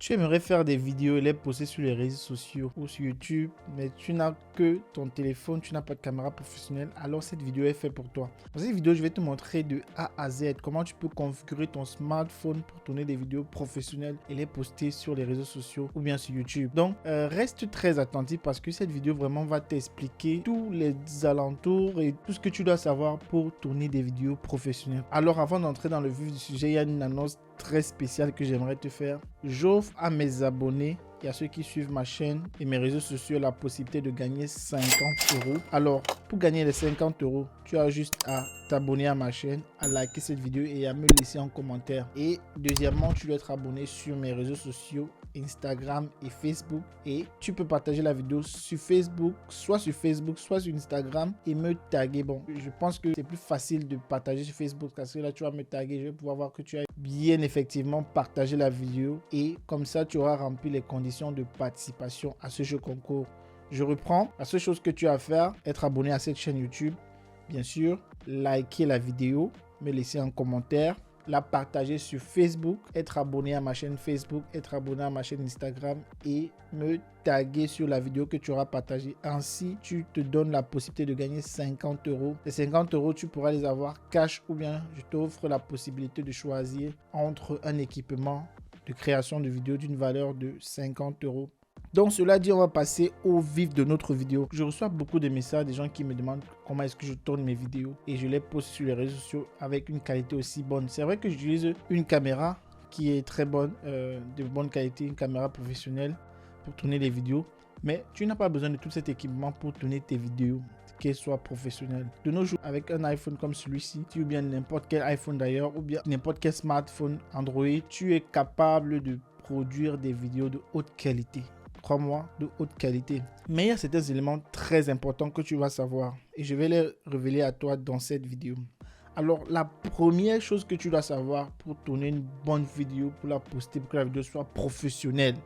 Tu aimerais faire des vidéos et les poster sur les réseaux sociaux ou sur YouTube, mais tu n'as que ton téléphone, tu n'as pas de caméra professionnelle, alors cette vidéo est faite pour toi. Dans cette vidéo, je vais te montrer de A à Z comment tu peux configurer ton smartphone pour tourner des vidéos professionnelles et les poster sur les réseaux sociaux ou bien sur YouTube. Donc, reste très attentif parce que cette vidéo vraiment va t'expliquer tous les alentours et tout ce que tu dois savoir pour tourner des vidéos professionnelles. Alors, avant d'entrer dans le vif du sujet, il y a une annonce très spécial que j'aimerais te faire. J'offre à mes abonnés et à ceux qui suivent ma chaîne et mes réseaux sociaux la possibilité de gagner 50 €. Alors, pour gagner les 50 €, tu as juste à t'abonner à ma chaîne, à liker cette vidéo et à me laisser un commentaire. Et deuxièmement, tu dois être abonné sur mes réseaux sociaux, Instagram et Facebook. Et tu peux partager la vidéo sur Facebook, soit sur Instagram et me taguer. Bon, je pense que c'est plus facile de partager sur Facebook parce que là, tu vas me taguer. Je vais pouvoir voir que tu as bien effectivement partagé la vidéo et comme ça, tu auras rempli les conditions de participation à ce jeu concours. Je reprends. La seule chose que tu as à faire, être abonné à cette chaîne YouTube. Bien sûr, liker la vidéo, me laisser un commentaire, la partager sur Facebook, être abonné à ma chaîne Facebook, être abonné à ma chaîne Instagram et me taguer sur la vidéo que tu auras partagée. Ainsi, tu te donnes la possibilité de gagner 50 €. Les 50 €, tu pourras les avoir cash ou bien je t'offre la possibilité de choisir entre un équipement de création de vidéos d'une valeur de 50 €. Donc cela dit, on va passer au vif de notre vidéo. Je reçois beaucoup de messages des gens qui me demandent comment est-ce que je tourne mes vidéos et je les poste sur les réseaux sociaux avec une qualité aussi bonne. C'est vrai que j'utilise une caméra qui est très bonne, de bonne qualité, une caméra professionnelle pour tourner les vidéos. Mais tu n'as pas besoin de tout cet équipement pour tourner tes vidéos, qu'elles soient professionnelles. De nos jours, avec un iPhone comme celui-ci, ou bien n'importe quel iPhone d'ailleurs, ou bien n'importe quel smartphone Android, tu es capable de produire des vidéos de haute qualité. Crois-moi, de haute qualité. Mais il y a certains éléments très importants que tu vas savoir et je vais les révéler à toi dans cette vidéo. Alors, la première chose que tu dois savoir pour tourner une bonne vidéo, pour la poster, pour que la vidéo soit professionnelle,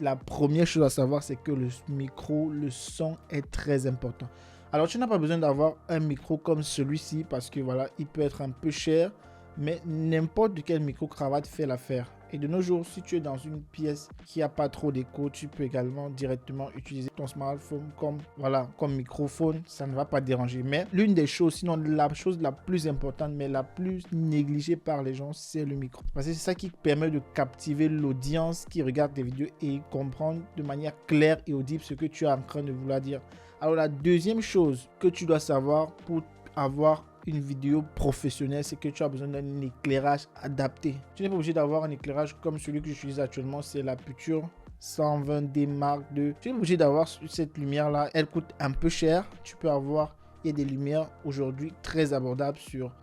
la première chose à savoir, c'est que le micro, le son est très important. Alors, tu n'as pas besoin d'avoir un micro comme celui-ci parce que voilà, il peut être un peu cher, mais n'importe quel micro-cravate fait l'affaire. Et de nos jours, si tu es dans une pièce qui n'a pas trop d'écho, tu peux également directement utiliser ton smartphone comme microphone. Ça ne va pas déranger. Mais l'une des choses, sinon la chose la plus importante, mais la plus négligée par les gens, c'est le micro. Parce que c'est ça qui permet de captiver l'audience qui regarde tes vidéos et comprendre de manière claire et audible ce que tu es en train de vouloir dire. Alors la deuxième chose que tu dois savoir pour avoir une vidéo professionnelle, c'est que tu as besoin d'un éclairage adapté. Tu n'es pas obligé d'avoir un éclairage comme celui que j'utilise actuellement, c'est la Puture 120D Mark II. Tu n'es pas obligé d'avoir cette lumière là, elle coûte un peu cher. Tu peux avoir, il y a des lumières aujourd'hui très abordables sur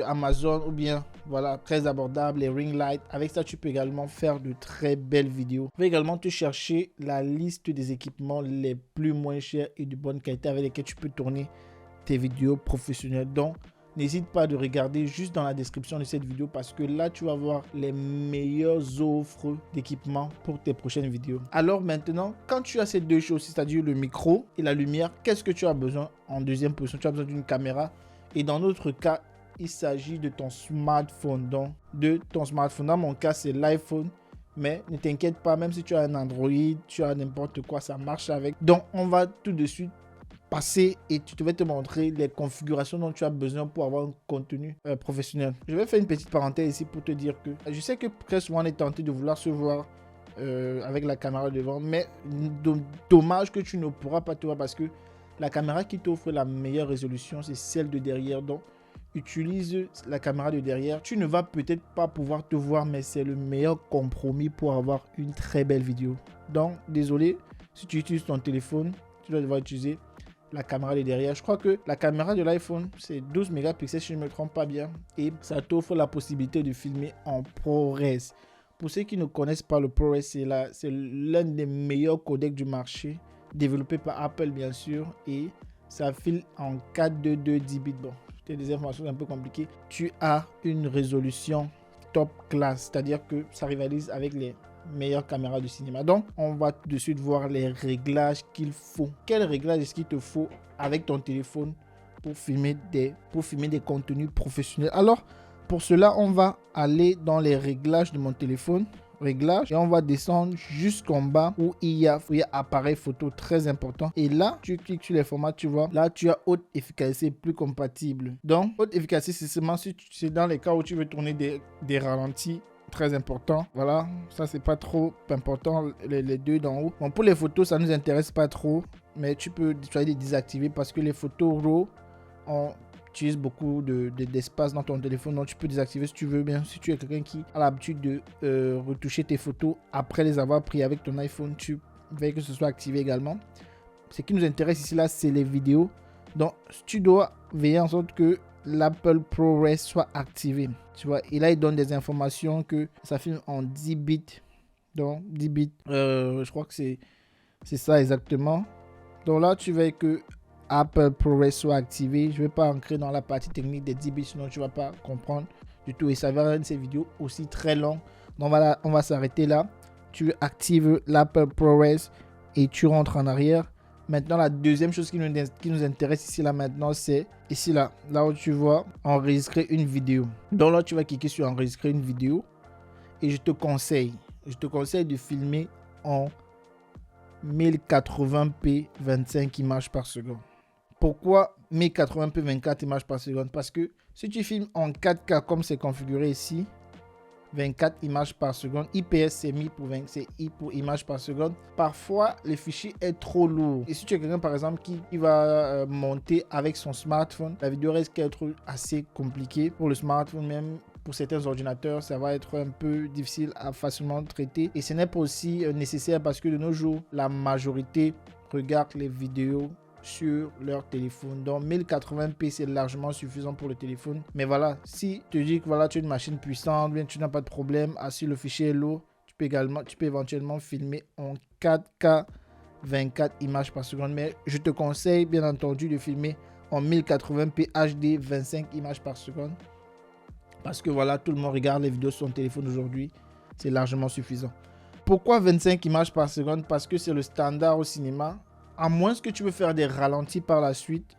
Amazon ou bien voilà, très abordables, les ring lights. Avec ça, tu peux également faire de très belles vidéos. Tu peux également te chercher la liste des équipements les plus moins chers et de bonne qualité avec lesquels tu peux tourner tes vidéos professionnelles. Donc n'hésite pas de regarder juste dans la description de cette vidéo parce que là tu vas voir les meilleures offres d'équipement pour tes prochaines vidéos. Alors maintenant, quand tu as ces deux choses, c'est-à-dire le micro et la lumière, qu'est-ce que tu as besoin en deuxième position? Tu as besoin d'une caméra et dans notre cas il s'agit de ton smartphone. Donc de ton smartphone, dans mon cas c'est l'iPhone. Mais ne t'inquiète pas, même si tu as un Android, tu as n'importe quoi, ça marche avec. Donc on va tout de suite passer et tu vais te montrer les configurations dont tu as besoin pour avoir un contenu professionnel. Je vais faire une petite parenthèse ici pour te dire que je sais que très souvent on est tenté de vouloir se voir avec la caméra devant, mais dommage que tu ne pourras pas te voir parce que la caméra qui t'offre la meilleure résolution, c'est celle de derrière. Donc utilise la caméra de derrière. Tu ne vas peut-être pas pouvoir te voir, mais c'est le meilleur compromis pour avoir une très belle vidéo. Donc désolé, si tu utilises ton téléphone, tu dois devoir utiliser la caméra de derrière. Je crois que la caméra de l'iPhone, c'est 12 mégapixels si je ne me trompe pas bien. Et ça t'offre la possibilité de filmer en ProRes. Pour ceux qui ne connaissent pas le ProRes, c'est l'un des meilleurs codecs du marché, développé par Apple bien sûr. Et ça file en 422 10 bits. Bon, c'est des informations un peu compliquées. Tu as une résolution top class, c'est-à-dire que ça rivalise avec les meilleure caméra du cinéma. Donc on va tout de suite voir les réglages qu'il faut. Quel réglage est-ce qu'il te faut avec ton téléphone pour filmer des contenus professionnels? Alors pour cela on va aller dans les réglages de mon téléphone. réglages et on va descendre jusqu'en bas où il y a appareil photo, très important. Et là, tu cliques sur les formats, tu vois, là tu as haute efficacité plus compatible. Donc, haute efficacité, c'est seulement si c'est dans les cas où tu veux tourner des ralentis. Très important, voilà, ça c'est pas trop important, les deux d'en haut. Bon, pour les photos, ça nous intéresse pas trop, mais tu peux les désactiver parce que les photos RAW utilise beaucoup d'espace dans ton téléphone, donc tu peux désactiver si tu veux. Bien, si tu es quelqu'un qui a l'habitude de retoucher tes photos après les avoir pris avec ton iPhone, tu veilles que ce soit activé également. Ce qui nous intéresse ici là, c'est les vidéos. Donc tu dois veiller en sorte que l'Apple ProRes soit activé, tu vois. Et là il donne des informations que ça filme en 10 bits, donc 10 bits, je crois que c'est ça exactement. Donc là tu veilles que Apple ProRes soit activé. Je ne vais pas entrer dans la partie technique des 10 bits, sinon tu ne vas pas comprendre du tout et ça va rendre ces vidéos aussi très longues. Donc voilà, on va s'arrêter là. Tu actives l'Apple ProRes et tu rentres en arrière. Maintenant, la deuxième chose qui nous intéresse ici là maintenant, c'est ici là où tu vois enregistrer une vidéo. Donc là, tu vas cliquer sur enregistrer une vidéo et je te conseille de filmer en 1080p 25 images par seconde. Pourquoi 1080p 24 images par seconde? Parce que si tu filmes en 4K comme c'est configuré ici, 24 images par seconde. IPS c'est mis pour 20, c'est I pour images par seconde. Parfois, le fichier est trop lourd. Et si tu es quelqu'un par exemple qui va monter avec son smartphone, la vidéo risque d'être assez compliquée pour le smartphone, même pour certains ordinateurs, ça va être un peu difficile à facilement traiter. Et ce n'est pas aussi nécessaire parce que de nos jours, la majorité regarde les vidéos sur leur téléphone. Donc 1080p c'est largement suffisant pour le téléphone. Mais voilà, si tu dis que voilà, tu as une machine puissante, bien tu n'as pas de problème, si le fichier est lourd, tu peux éventuellement filmer en 4K 24 images par seconde. Mais je te conseille bien entendu de filmer en 1080p HD 25 images par seconde. Parce que voilà, tout le monde regarde les vidéos sur son téléphone aujourd'hui. C'est largement suffisant. Pourquoi 25 images par seconde? Parce que c'est le standard au cinéma. À moins que tu veux faire des ralentis par la suite,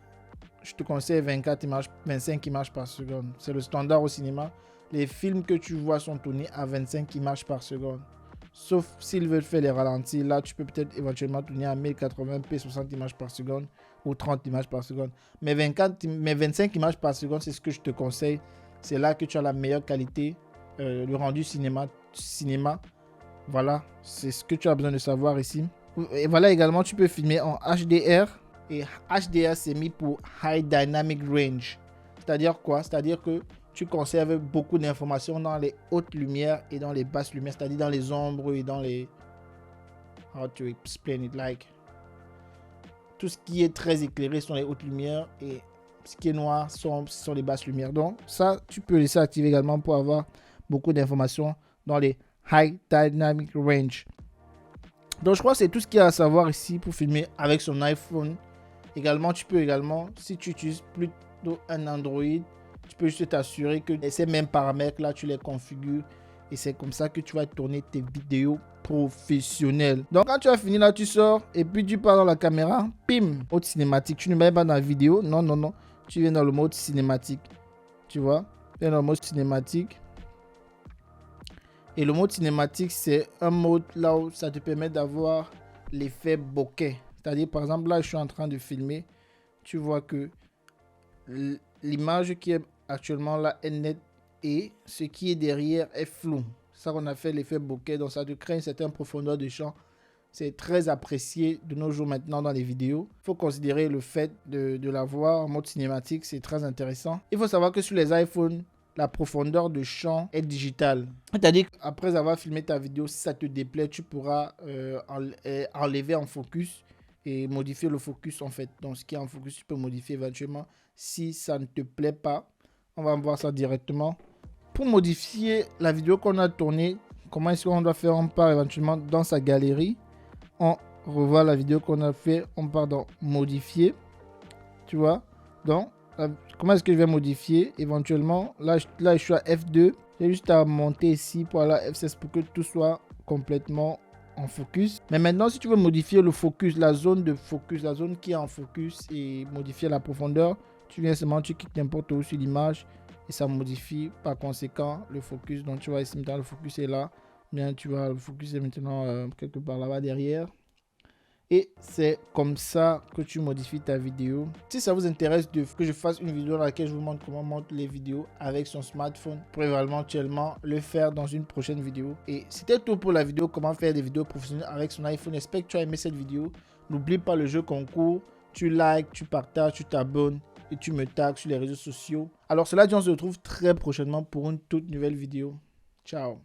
je te conseille 25 images par seconde. C'est le standard au cinéma. Les films que tu vois sont tournés à 25 images par seconde. Sauf s'ils veulent faire les ralentis. Là, tu peux peut-être éventuellement tourner à 1080p 60 images par seconde ou 30 images par seconde. Mais 25 images par seconde, c'est ce que je te conseille. C'est là que tu as la meilleure qualité. Le rendu cinéma. Voilà, c'est ce que tu as besoin de savoir ici. Et voilà également, tu peux filmer en HDR. Et HDR, c'est mis pour High Dynamic Range. C'est-à-dire quoi? C'est-à-dire que tu conserves beaucoup d'informations dans les hautes lumières et dans les basses lumières. C'est-à-dire dans les ombres et dans les... How to explain it like... Tout ce qui est très éclairé sont les hautes lumières et ce qui est noir sont les basses lumières. Donc ça, tu peux laisser activer également pour avoir beaucoup d'informations dans les High Dynamic Range. Donc je crois que c'est tout ce qu'il y a à savoir ici pour filmer avec son iPhone. Également, tu peux si tu utilises plutôt un Android, tu peux juste t'assurer que ces mêmes paramètres là, tu les configures. Et c'est comme ça que tu vas tourner tes vidéos professionnelles. Donc quand tu as fini là, tu sors et puis tu pars dans la caméra. Pim, mode cinématique. Tu ne mets pas dans la vidéo. Non, non, non. Tu viens dans le mode cinématique. Tu vois? Tu viens dans le mode cinématique. Et le mode cinématique, c'est un mode là où ça te permet d'avoir l'effet bokeh. C'est-à-dire, par exemple, là, je suis en train de filmer. Tu vois que l'image qui est actuellement là est nette et ce qui est derrière est flou. C'est ça qu'on a fait l'effet bokeh. Donc, ça te crée une certaine profondeur de champ. C'est très apprécié de nos jours maintenant dans les vidéos. Il faut considérer le fait de l'avoir en mode cinématique. C'est très intéressant. Il faut savoir que sur les iPhones, la profondeur de champ est digitale. C'est-à-dire qu'après avoir filmé ta vidéo, si ça te déplaît, tu pourras enlever en focus et modifier le focus en fait. Donc ce qui est en focus, tu peux modifier éventuellement si ça ne te plaît pas. On va voir ça directement. Pour modifier la vidéo qu'on a tournée, comment est-ce qu'on doit faire? On part éventuellement dans sa galerie. On revoit la vidéo qu'on a fait. On part dans modifier. Tu vois? Donc, comment est-ce que je vais modifier? Éventuellement, là je suis à F2. J'ai juste à monter ici pour aller à F16 pour que tout soit complètement en focus. Mais maintenant, si tu veux modifier le focus, la zone de focus, la zone qui est en focus et modifier la profondeur, tu viens seulement, tu cliques n'importe où sur l'image et ça modifie par conséquent le focus. Donc, tu vois ici, dans le focus est là. Bien, tu vois, le focus est maintenant quelque part là-bas derrière. Et c'est comme ça que tu modifies ta vidéo. Si ça vous intéresse que je fasse une vidéo dans laquelle je vous montre comment monter les vidéos avec son smartphone, vous pouvez éventuellement le faire dans une prochaine vidéo. Et c'était tout pour la vidéo comment faire des vidéos professionnelles avec son iPhone. J'espère que tu as aimé cette vidéo. N'oublie pas le jeu concours. Tu likes, tu partages, tu t'abonnes et tu me tags sur les réseaux sociaux. Alors cela dit, on se retrouve très prochainement pour une toute nouvelle vidéo. Ciao.